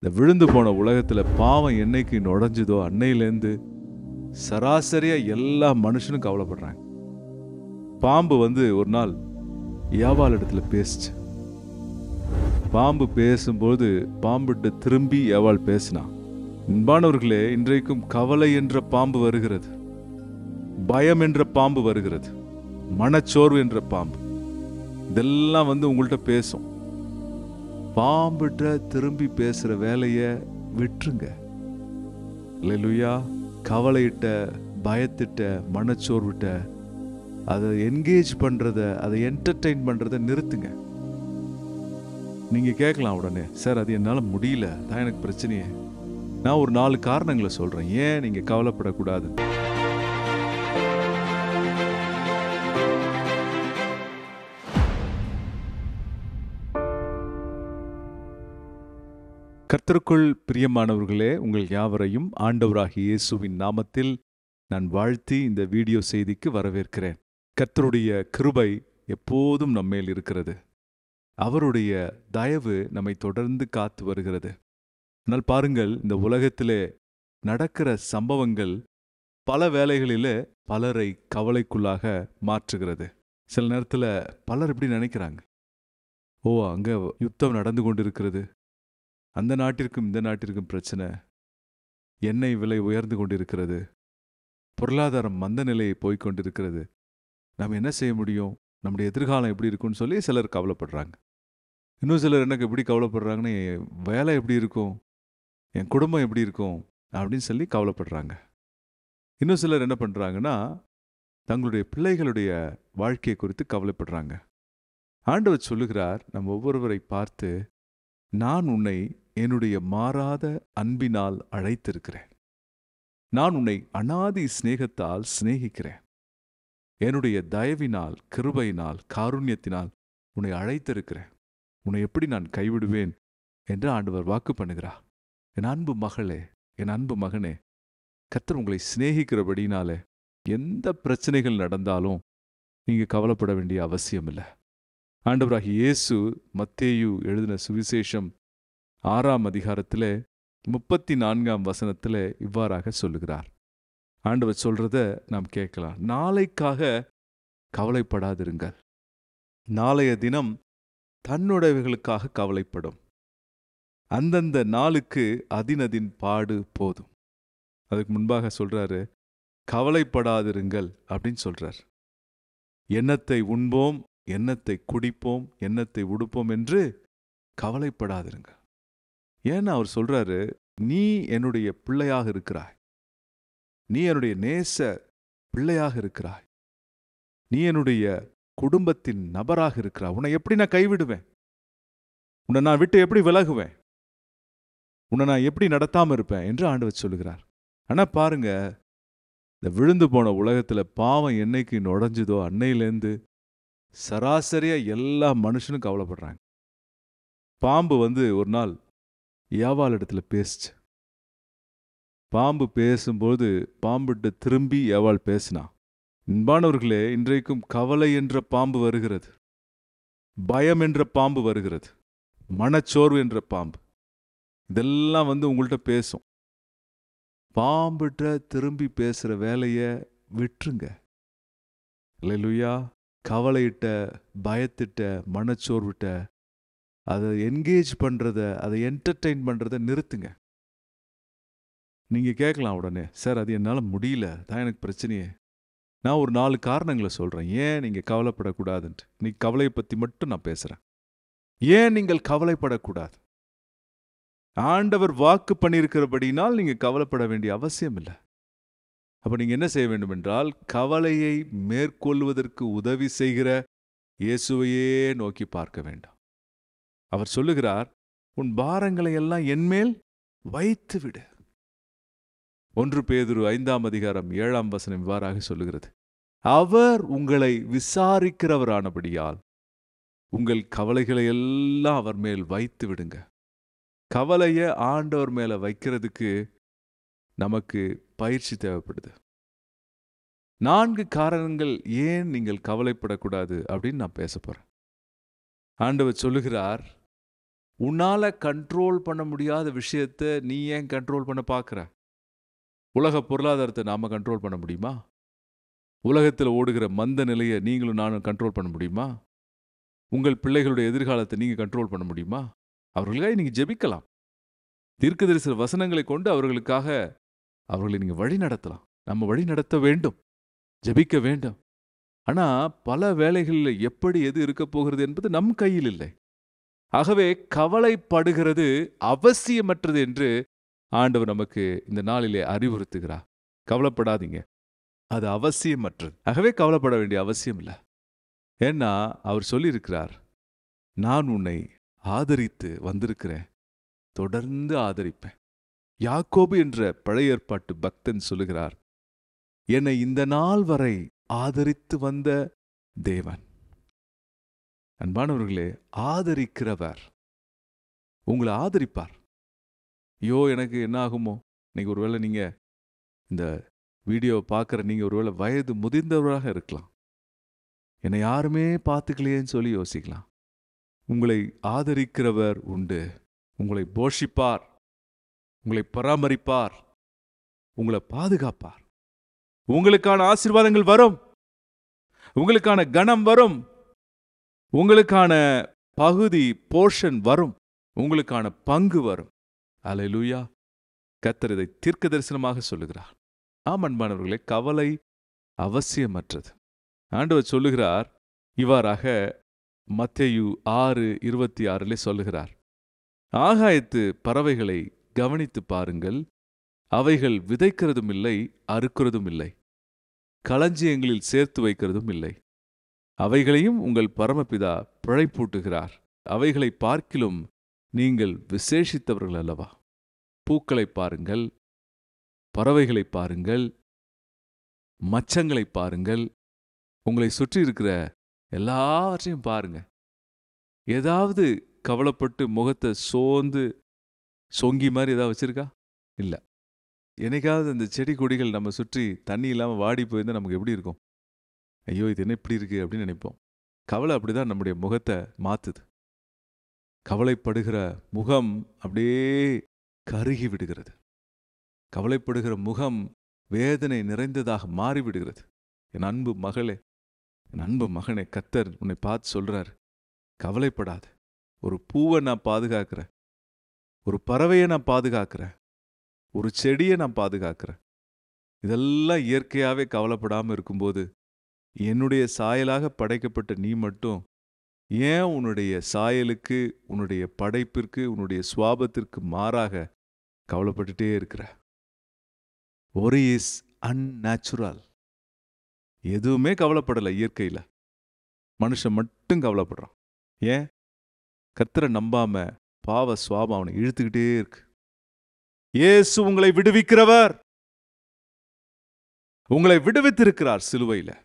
இந்த விழுந்து போன உலகத்துல பாவம் என்னைக்கு நுழைஞ்சுதோ அன்னையிலேருந்து சராசரியா எல்லா மனுஷனும் கவலைப்படுறாங்க. பாம்பு ஒரு நாள் ஏவாள் இடத்துல பேசுச்சு. பாம்பு பேசும்போது பாம்புட்டு திரும்பி ஏவாள் பேசினா. அன்பானவர்களே, இன்றைக்கும் கவலை என்ற பாம்பு வருகிறது, பயம் என்ற பாம்பு வருகிறது, மனச்சோர்வு என்ற பாம்பு. இதெல்லாம் உங்கள்கிட்ட பேசும். பாம்புட்ட திரும்பி பேசுற வேலைய விட்டுருங்க. அல்லேலூயா. கவலையிட்ட, பயத்திட்ட, மனச்சோர்விட்ட அதை என்கேஜ் பண்றத, அதை என்டர்டெயின் பண்றத நிறுத்துங்க. நீங்க கேட்கலாம் உடனே, சார் அது என்னால முடியல, தான் எனக்கு பிரச்சனையே. நான் ஒரு 4 காரணங்களை சொல்றேன் ஏன் நீங்க கவலைப்படக்கூடாது. கர்த்தருக்குள் பிரியமானவர்களே, உங்கள் யாவரையும் ஆண்டவராகிய இயேசுவின் நாமத்தில் நான் வாழ்த்தி இந்த வீடியோ செய்திக்கு வரவேற்கிறேன். கர்த்தருடைய கிருபை எப்போதும் நம்மேல் இருக்கிறது. அவருடைய தயவு நம்மை தொடர்ந்து காத்து வருகிறது. ஆனால் பாருங்கள், இந்த உலகத்திலே நடக்கிற சம்பவங்கள் பல வேளைகளிலே பலரை கவலைக்குள்ளாக மாற்றுகிறது. சில நேரத்தில் பலர் இப்படி நினைக்கிறாங்க, அங்கே யுத்தம் நடந்து கொண்டிருக்கிறது, அந்த நாட்டிற்கும் இந்த நாட்டிற்கும் பிரச்சனை, எண்ணெய் விலை உயர்ந்து கொண்டிருக்கிறது, பொருளாதாரம் மந்த நிலையை போய்கொண்டிருக்கிறது, நாம் என்ன செய்ய முடியும், நம்முடைய எதிர்காலம் எப்படி இருக்கும்னு சொல்லி சிலர் கவலைப்படுறாங்க. இன்னும் சிலர் எனக்கு எப்படி கவலைப்படுறாங்கன்னு, என் வேலை எப்படி இருக்கும், என் குடும்பம் எப்படி இருக்கும் அப்படின்னு சொல்லி கவலைப்படுறாங்க. இன்னும் சிலர் என்ன பண்ணுறாங்கன்னா, தங்களுடைய பிள்ளைகளுடைய வாழ்க்கையை குறித்து கவலைப்படுறாங்க. ஆண்டவர் சொல்லுகிறார் நம்ம ஒவ்வொருவரை பார்த்து, நான் உன்னை என்னுடைய மாறாத அன்பினால் அழைத்திருக்கிறேன், நான் உன்னை அநாதி சிநேகத்தால் சிநேகிக்கிறேன், என்னுடைய தயவினால், கிருபையினால், காருண்யத்தினால் உன்னை அழைத்திருக்கிறேன், உன்னை எப்படி நான் கைவிடுவேன் என்று ஆண்டவர் வாக்கு பண்ணுகிறார். என் அன்பு மகளே, என் அன்பு மகனே, கர்த்தர் உங்களை சிநேகிக்கிறபடினாலே எந்த பிரச்சனைகள் நடந்தாலும் நீங்க கவலைப்பட வேண்டிய அவசியம் இல்லை. ஆண்டவராகிய இயேசு மத்தேயு எழுதின சுவிசேஷம் 6ஆம் அதிகாரத்திலே 34ஆம் வசனத்திலே இவ்வாறாக சொல்லுகிறார். ஆண்டவர் சொல்றத நாம் கேட்கலாம். நாளைக்காக கவலைப்படாதிருங்கள், நாளைய தினம் தன்னுடையவர்களுக்காக கவலைப்படும், அந்தந்த நாளுக்கு அதினதின் பாடு போதும். அதுக்கு முன்பாக சொல்றாரு, கவலைப்படாதிருங்கள் அப்படின்னு சொல்றார். எண்ணத்தை உண்போம், எண்ணத்தை குடிப்போம், எண்ணத்தை உடுப்போம் என்று கவலைப்படாதிருங்க. ஏன்னா அவர் சொல்றாரு, நீ என்னுடைய பிள்ளையாக இருக்கிறாய், நீ என்னுடைய நேச பிள்ளையாக இருக்கிறாய், நீ என்னுடைய குடும்பத்தின் நபராக இருக்கிறாய், உன்னை எப்படி நான் கைவிடுவேன், உன்னை நான் விட்டு எப்படி விலகுவேன், உன்னை நான் எப்படி நடத்தாம இருப்பேன் என்று ஆண்டவர் சொல்லுகிறார். ஆனா பாருங்க, இந்த விழுந்து போன உலகத்துல பாவம் என்னைக்கு நுழைஞ்சுதோ அன்னையிலேருந்து சராசரியா எல்லா மனுஷனும் கவலைப்படுறாங்க. பாம்பு ஒரு நாள் ஏவாள் இடத்துல பேசுச்சு. பாம்பு பேசும்போது பாம்புட்டு திரும்பி ஏவாள் பேசினா. அன்பானவர்களே, இன்றைக்கும் கவலை என்ற பாம்பு வருகிறது, பயம் என்ற பாம்பு வருகிறது, மனச்சோர்வு என்ற பாம்பு. இதெல்லாம் உங்கள்கிட்ட பேசும். பாம்புட்ட திரும்பி பேசுற வேலைய விட்டுருங்க. அல்லேலூயா. கவலையிட்ட, பயத்திட்ட, மனச்சோர்விட்ட அதை என்கேஜ் பண்றத, அதை என்டர்டெயின் பண்றத நிறுத்துங்க. நீங்க கேட்கலாம் உடனே, சார் அது என்னால முடியல, தான் எனக்கு பிரச்சனையே. நான் ஒரு 4 காரணங்களை சொல்றேன் ஏன் நீங்க கவலைப்படக்கூடாதுன்ட்டு. நீ கவலையை பத்தி மட்டும் நான் பேசுறேன். ஏன் நீங்கள் கவலைப்படக்கூடாது? ஆண்டவர் வாக்கு பண்ணியிருக்கிறபடினால் நீங்க கவலைப்பட வேண்டிய அவசியம் இல்லை. அப்ப நீங்க என்ன செய்ய வேண்டும் என்றால், கவலையை மேற்கொள்வதற்கு உதவி செய்கிற இயேசுவையே நோக்கி பார்க்க வேண்டும். அவர் சொல்லுகிறார், உன் பாரங்களை எல்லாம் என்மேல் வைத்து விடு. 1 பேதுரு 5ஆம் அதிகாரம் 7ஆம் வசனம் இவ்வாறாக சொல்லுகிறது, அவர் உங்களை விசாரிக்கிறவரானபடியால் உங்கள் கவலைகளை எல்லாம் அவர் மேல் வைத்து விடுங்க. கவலைய ஆண்டவர் மேல வைக்கிறதுக்கு நமக்கு பயிற்சி தேவைப்படுது. 4 காரணங்கள் ஏன் நீங்கள் கவலைப்படக்கூடாது அப்படின்னு நான் பேச போறேன். ஆண்டவர் சொல்லுகிறார், உன்னால கண்ட்ரோல் பண்ண முடியாத விஷயத்தை நீ ஏன் கண்ட்ரோல் பண்ண பார்க்குற? உலக பொருளாதாரத்தை நாம கண்ட்ரோல் பண்ண முடியுமா? உலகத்தில் ஓடுகிற மந்த நிலையை நீங்களும் நானும் கண்ட்ரோல் பண்ண முடியுமா? உங்கள் பிள்ளைகளுடைய எதிர்காலத்தை நீங்க கண்ட்ரோல் பண்ண முடியுமா? அவர்களுக்காக நீங்க ஜெபிக்கலாம். தீர்க்கதரிசன வசனங்களை கொண்டு அவர்களை நீங்க வழி நடத்தலாம். நம்ம வழி நடத்த வேண்டும், ஜெபிக்க வேண்டும். ஆனா பல வேளைகளில் எப்படி எது இருக்க போகிறது என்பது நம் கையில் இல்லை. ஆகவே கவலைப்படுகிறது அவசியமற்றது என்று ஆண்டவர் நமக்கு இந்த நாளிலே அறிவுறுத்துகிறார். கவலைப்படாதீங்க, அது அவசியமற்றது. ஆகவே கவலைப்பட வேண்டிய அவசியம் இல்லை. ஏன்னா அவர் சொல்லியிருக்கிறார், நான் உன்னை ஆதரித்து வந்திருக்கிறேன், தொடர்ந்து ஆதரிப்பேன். யாக்கோபு என்ற பழைய ஏற்பாட்டு பக்தன் சொல்லுகிறார், என்னை இந்த நாள் வரை ஆதரித்து வந்த தேவன். அன்பானவர்களே, ஆதரிக்கிறவர் உங்களை ஆதரிப்பார். ஐயோ எனக்கு என்ன ஆகுமோ? இன்னைக்கு ஒருவேளை நீங்க இந்த வீடியோவை பார்க்குற நீங்க ஒருவேளை வயது முதிர்ந்தவராக இருக்கலாம். என்னை யாருமே பார்த்துக்கலையேன்னு சொல்லி யோசிக்கலாம். உங்களை ஆதரிக்கிறவர் உண்டு. உங்களை போஷிப்பார், உங்களை பராமரிப்பார், உங்களை பாதுகாப்பார். உங்களுக்கான ஆசீர்வாதங்கள் வரும், உங்களுக்கான கனம் வரும், உங்களுக்கான பகுதி போர்ஷன் வரும், உங்களுக்கான பங்கு வரும். அல்லேலூயா! கர்த்தர் இதை தீர்க்க தரிசனமாக சொல்லுகிறார். ஆம் அன்பானவர்களே, கவலை அவசியமற்றது. ஆண்டவர் சொல்லுகிறார் இவ்வாறாக மத்தேயு 6:26 சொல்லுகிறார், ஆகாயத்து பறவைகளை கவனித்து பாருங்கள், அவைகள் விதைக்கிறதும் இல்லை, அறுக்கிறதும் இல்லை, களஞ்சியங்களில் சேர்த்து வைக்கிறதும் இல்லை. அவைகளையும் உங்கள் பரமபிதா பிழைப்பூட்டுகிறார். அவைகளை பார்க்கிலும் நீங்கள் விசேஷித்தவர்கள் அல்லவா? பூக்களை பாருங்கள், பறவைகளை பாருங்கள், மச்சங்களை பாருங்கள், உங்களை சுற்றி இருக்கிற எல்லாவற்றையும் பாருங்க. ஏதாவது கவலைப்பட்டு முகத்தை சொங்கி மாதிரி ஏதாவது வச்சிருக்கா? இல்லை. என்னைக்காவது அந்த செடி கொடிகள் நம்ம சுற்றி தண்ணி இல்லாமல் வாடி போயிருந்தால் நமக்கு எப்படி இருக்கும்? ஐயோ இது என்ன இப்படி இருக்கு அப்படின்னு நினைப்போம். கவலை அப்படிதான் நம்முடைய முகத்தை மாத்துது. கவலைப்படுகிற முகம் அப்படியே கருகி விடுகிறது. கவலைப்படுகிற முகம் வேதனை நிறைந்ததாக மாறிவிடுகிறது. என் அன்பு மகளே, என் அன்பு மகனே, கர்த்தர் உன்னை பார்த்து சொல்றாரு, கவலைப்படாத. ஒரு பூவை நான் பாதுகாக்கிறேன், ஒரு பறவையை நான் பாதுகாக்கிறேன், ஒரு செடியை நான் பாதுகாக்கிறேன். இதெல்லாம் இயற்கையாகவே கவலைப்படாமல் இருக்கும்போது என்னுடைய சாயலாக படைக்கப்பட்ட நீ மட்டும் ஏன் உன்னுடைய சாயலுக்கு, உன்னுடைய படைப்பிற்கு, உன்னுடைய சுவாபத்திற்கு மாறாக கவலைப்பட்டுட்டே இருக்கிற? Worry is unnatural. எதுவுமே கவலைப்படலை இயற்கையில், மனுஷன் மட்டும் கவலைப்படுறான். ஏன்? கர்த்தரை நம்பாம பாவ சுவாபம் அவனை இழுத்துக்கிட்டே இருக்கு. இயேசு உங்களை விடுவிக்கிறவர், உங்களை விடுவித்திருக்கிறார் சிலுவையில்.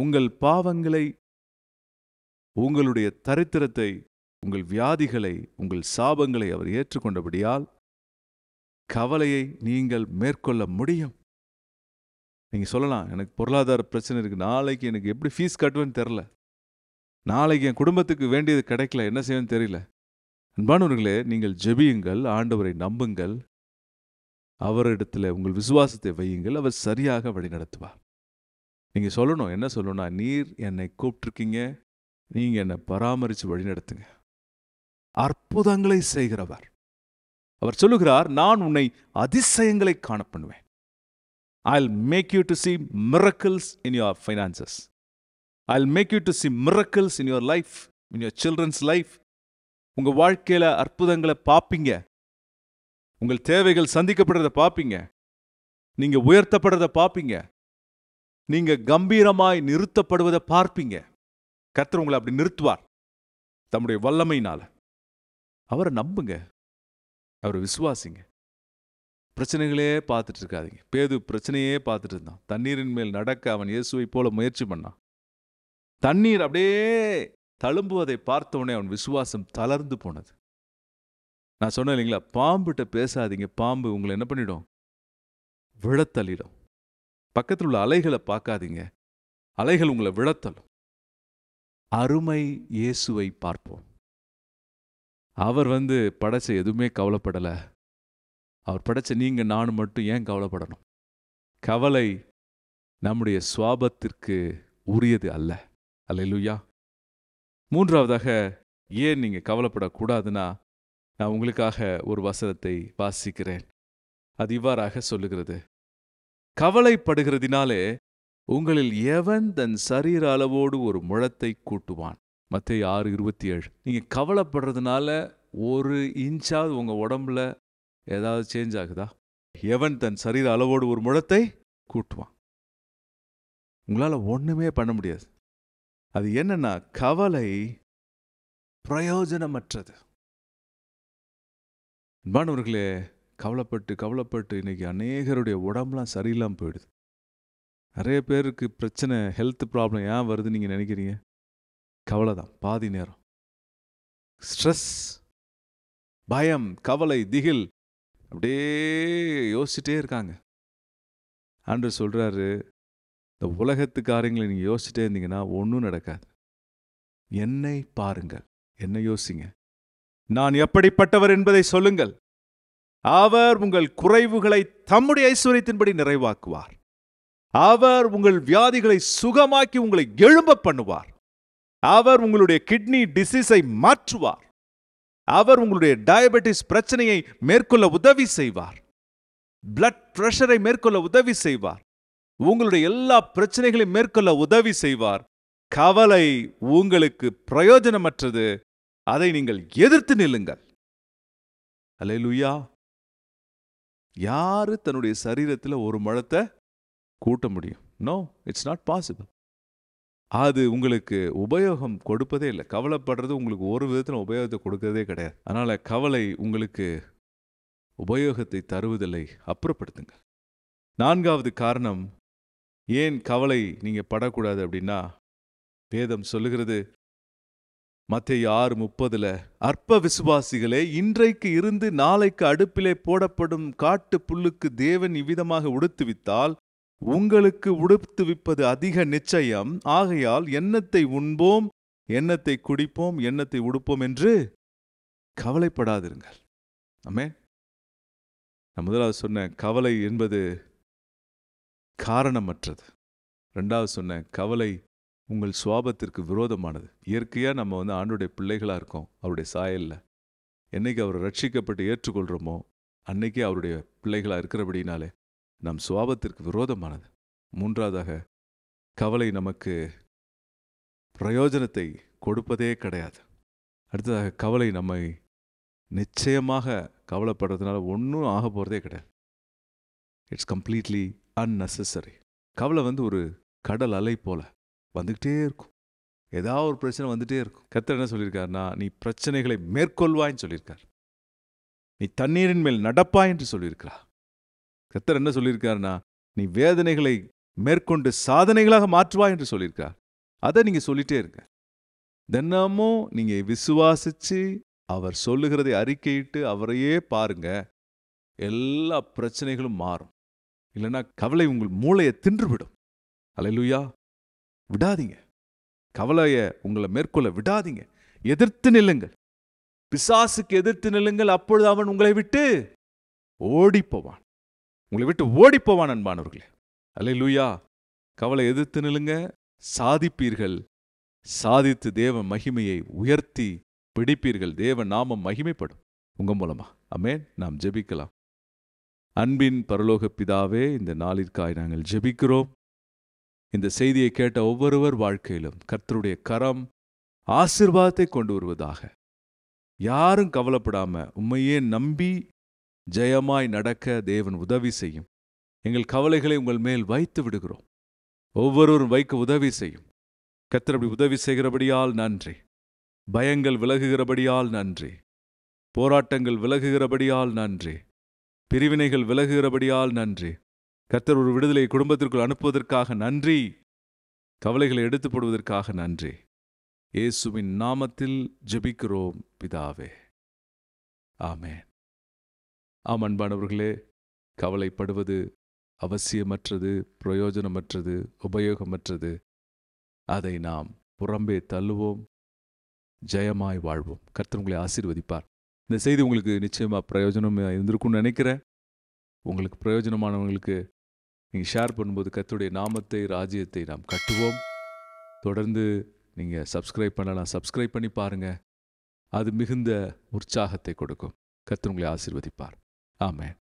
உங்கள் பாவங்களை, உங்களுடைய தரித்திரத்தை, உங்கள் வியாதிகளை, உங்கள் சாபங்களை அவர் ஏற்றுக்கொண்டபடியால் கவலையை நீங்கள் மேற்கொள்ள முடியும். நீங்க சொல்லலாம், எனக்கு பொருளாதார பிரச்சனை இருக்கு, நாளைக்கு எனக்கு எப்படி ஃபீஸ் கட்டுவேன்னு தெரியல, நாளைக்கு என் குடும்பத்துக்கு வேண்டியது கிடைக்கல, என்ன செய்யணும்னு தெரியல. அன்பானவர்களே, நீங்கள் ஜெபியுங்கள், ஆண்டவரை நம்புங்கள், அவரிடத்துல உங்கள் விசுவாசத்தை வையுங்கள், அவர் சரியாக வழி நடத்துவார். நீங்க சொல்லணும், என்ன சொல்லணும்னா, நீர் என்னை கூப்பிட்டுருக்கீங்க, நீங்க என்னை பராமரித்து வழிநடத்துங்க. அற்புதங்களை செய்கிறவர் அவர் சொல்லுகிறார், நான் உன்னை அதிசயங்களை காண பண்ணுவேன். I'll make you to see miracles in your finances. I'll make you to see miracles in your life, in your children's life. உங்க வாழ்க்கையில அற்புதங்களை பார்ப்பீங்க. உங்கள் தேவைகள் சந்திக்கப்படுறத பார்ப்பீங்க. நீங்க உயர்த்தப்படுறத பார்ப்பீங்க. நீங்க கம்பீரமாய் நிறுத்தப்படுவதை பார்ப்பீங்க. கர்த்தர் உங்களை அப்படி நிறுத்துவார் தம்முடைய வல்லமையினால. அவரை நம்புங்க, அவரை விசுவாசிங்க. பிரச்சனைகளே பார்த்துட்டு இருக்காதீங்க. பேது பிரச்சனையே பார்த்துட்டு இருந்தான். தண்ணீரின் மேல் நடக்க அவன் இயேசுவை போல முயற்சி பண்ணான். தண்ணீர் அப்படியே தழும்புவதை பார்த்தவுடனே அவன் விசுவாசம் தளர்ந்து போனது. நான் சொன்னேன் இல்லைங்களா, பாம்புகிட்ட பேசாதீங்க, பாம்பு உங்களை என்ன பண்ணிடும்? விழத்தள்ளிடும். பக்கத்தில் உள்ள அலைகளை பார்க்காதீங்க, அலைகள் உங்களை விழத்தள்ளும். அருமை இயேசுவை பார்ப்போம். அவர் படைச்ச எதுவுமே கவலைப்படலை. அவர் படைச்ச நீங்க நானும் மட்டும் ஏன் கவலைப்படணும்? கவலை நம்முடைய சுவாபத்திற்கு உரியது அல்ல. அல்லேலூயா. மூன்றாவதாக ஏன் நீங்க கவலைப்படக்கூடாதுன்னா, நான் உங்களுக்காக ஒரு வசனத்தை வாசிக்கிறேன். அது இவ்வாறாக சொல்லுகிறது: கவலைப்படுகிறதினாலே உங்களில் எவன் தன் சரீர அளவோடு ஒரு முழத்தை கூட்டுவான்? மத்தேயு 6:27. நீங்க கவலைப்படுறதுனால ஒரு இன்ச்சாவது உங்க உடம்புல ஏதாவது சேஞ்ச் ஆகுதா? எவன் தன் சரீர அளவோடு ஒரு முழத்தை கூட்டுவான்? உங்களால ஒண்ணுமே பண்ண முடியாது. அது என்னன்னா, கவலை பிரயோஜனமற்றது. அன்பானவர்களே, கவலைப்பட்டு இன்னைக்கு அநேகருடைய உடம்புலாம் சரியில்லாமல் போயிடுது. நிறைய பேருக்கு பிரச்சனை, ஹெல்த் ப்ராப்ளம் ஏன் வருதுன்னு நீங்க நினைக்கிறீங்க? கவலை தான் பாதி நேரம். ஸ்ட்ரெஸ், பயம், கவலை, திகில், அப்படியே யோசிச்சுட்டே இருக்காங்க. ஆண்டவர் சொல்றாரு, இந்த உலகத்து காரியங்களை நீங்க யோசிச்சுட்டே இருந்தீங்கன்னா ஒன்றும் நடக்காது. என்னை பாருங்கள், என்னை யோசிங்க. நான் எப்படிப்பட்டவர் என்பதை சொல்லுங்கள். அவர் உங்கள் குறைவுகளை தம்முடைய ஐஸ்வரியத்தின்படி நிறைவாக்குவார். அவர் உங்கள் வியாதிகளை சுகமாக்கி உங்களை எழும்ப பண்ணுவார். அவர் உங்களுடைய கிட்னி டிசீஸை மாற்றுவார். அவர் உங்களுடைய டயபெட்டிஸ் பிரச்சனையை மேற்கொள்ள உதவி செய்வார். பிளட் பிரஷரை மேற்கொள்ள உதவி செய்வார். உங்களுடைய எல்லா பிரச்சனைகளையும் மேற்கொள்ள உதவி செய்வார். கவலை உங்களுக்கு பிரயோஜனமற்றது. அதை நீங்கள் எதிர்த்து நில்லுங்கள். அல்லேலூயா. யாரு தன்னுடைய சரீரத்தில் ஒரு முழத்தை கூட்ட முடியும்? No, it's not possible. அது உங்களுக்கு உபயோகம் கொடுப்பதே இல்லை. கவலைப்படுறது உங்களுக்கு ஒரு விதத்தில் உபயோகத்தை கொடுக்கறதே கிடையாது. அதனால கவலை உங்களுக்கு உபயோகத்தை தருவதில்லை. அப்புறப்படுத்துங்க. நான்காவது காரணம் ஏன் கவலை நீங்க படக்கூடாது அப்படின்னா, வேதம் சொல்லுகிறது மத்தேயு 6:30, அற்ப விசுவாசிகளே, இன்றைக்கு இருந்து நாளைக்கு அடுப்பிலே போடப்படும் காட்டு புல்லுக்கு தேவன் இவ்விதமாக உடுத்துவித்தால் உங்களுக்கு உடுத்துவிப்பது அதிக நிச்சயம். ஆகையால் எண்ணத்தை உண்போம், எண்ணத்தை குடிப்போம், எண்ணத்தை உடுப்போம் என்று கவலைப்படாதிருங்கள். ஆமென். நான் முதலாவது சொன்னேன், கவலை என்பது காரணமற்றது. ரெண்டாவது சொன்னேன், கவலை உங்கள் சுவாபத்திற்கு விரோதமானது. இயற்கையாக நம்ம ஆண்டவருடைய பிள்ளைகளாக இருக்கோம். அவருடைய சாயல்ல என்னைக்கு அவரை ரட்சிக்கப்பட்டு ஏற்றுக்கொள்கிறோமோ அன்னைக்கே அவருடைய பிள்ளைகளாக இருக்கிறபடினாலே நம் சுவாபத்திற்கு விரோதமானது. மூன்றாவதாக, கவலை நமக்கு பிரயோஜனத்தை கொடுப்பதே கிடையாது. அடுத்ததாக, கவலை நம்மை நிச்சயமாக கவலைப்படுறதுனால ஒன்றும் ஆக போகிறதே கிடையாது. It's completely unnecessary. கவலை ஒரு கடல் அலை போல வந்துக்கிட்டே இருக்கும். ஏதாவது ஒரு பிரச்சனை வந்துட்டே இருக்கும். கர்த்தர் என்ன சொல்லியிருக்காருன்னா, நீ பிரச்சனைகளை மேற்கொள்வாய்ன்னு சொல்லியிருக்கார். நீ தண்ணீரின் மேல் நடப்பாய் என்று சொல்லியிருக்கிறார். கர்த்தர் என்ன சொல்லியிருக்காருன்னா, நீ வேதனைகளை மேற்கொண்டு சாதனைகளாக மாற்றுவாய் என்று சொல்லியிருக்கார். அதை நீங்க சொல்லிட்டே இருக்க. தினமும் நீங்க விசுவாசிச்சு அவர் சொல்லுகிறதை அறிக்கையிட்டு அவரையே பாருங்க. எல்லா பிரச்சனைகளும் மாறும். இல்லைன்னா கவலை உங்கள் மூளையை தின்றுவிடும். அல்லேலூயா. விடாதீங்க. கவலையை உங்களை மேற்கொள்ள விடாதீங்க. எதிர்த்து நில்லுங்கள். பிசாசுக்கு எதிர்த்து நில்லுங்கள். அப்பொழுது அவன் உங்களை விட்டு ஓடிப்போவான். உங்களை விட்டு ஓடிப்போவான். அன்பானவர்களே, அல்லேலூயா. கவலை எதிர்த்து நில்லுங்க. சாதிப்பீர்கள். சாதித்து தேவ மகிமையை உயர்த்தி பிடிப்பீர்கள். தேவ நாமம் மகிமைப்படும் உங்க மூலமா. ஆமென். நாம் ஜெபிக்கலாம். அன்பின் பரலோக பிதாவே, இந்த நாளிற்காய் நாங்கள் ஜெபிக்கிறோம். இந்த செய்தியை கேட்ட ஒவ்வொருவர் வாழ்க்கையிலும் கர்த்தருடைய கரம் ஆசீர்வாதத்தை கொண்டு வருவதாக. யாரும் கவலைப்படாம உம்மையே நம்பி ஜெயமாய் நடக்க தேவன் உதவி செய்யும். எங்கள் கவலைகளை உங்கள் மேல் வைத்து விடுகிறோம். ஒவ்வொருவரும் வைக்க உதவி செய்யும். கர்த்தர் அப்படி உதவி செய்கிறபடியால் நன்றி. பயங்கள் விலகுகிறபடியால் நன்றி. போராட்டங்கள் விலகுகிறபடியால் நன்றி. பிரிவினைகள் விலகுகிறபடியால் நன்றி. கர்த்தர் ஒரு விடுதலை குடும்பத்திற்குள் அனுப்புவதற்காக நன்றி. கவலைகளை எடுத்து போடுவதற்காக நன்றி. இயேசுவின் நாமத்தில் ஜெபிக்கிறோம் பிதாவே. ஆமென். ஆம் அன்பானவர்களே, கவலைப்படுவது அவசியமற்றது, பிரயோஜனமற்றது, உபயோகமற்றது. அதை நாம் புறம்பே தள்ளுவோம். ஜெயமாய் வாழ்வோம். கர்த்தர் உங்களை ஆசீர்வதிப்பார். இந்த செய்தி உங்களுக்கு நிச்சயமாக பிரயோஜனம் இருந்திருக்கும்னு நினைக்கிறேன். உங்களுக்கு பிரயோஜனமானவங்களுக்கு நீங்கள் ஷேர் பண்ணும்போது கர்த்தருடைய நாமத்தை, ராஜ்யத்தை நாம் கட்டுவோம். தொடர்ந்து நீங்கள் சப்ஸ்கிரைப் பண்ணலாம், சப்ஸ்கிரைப் பண்ணி பாருங்கள். அது மிகுந்த உற்சாகத்தை கொடுக்கும். கர்த்தர் உங்களை ஆசீர்வதிப்பார். ஆமென்.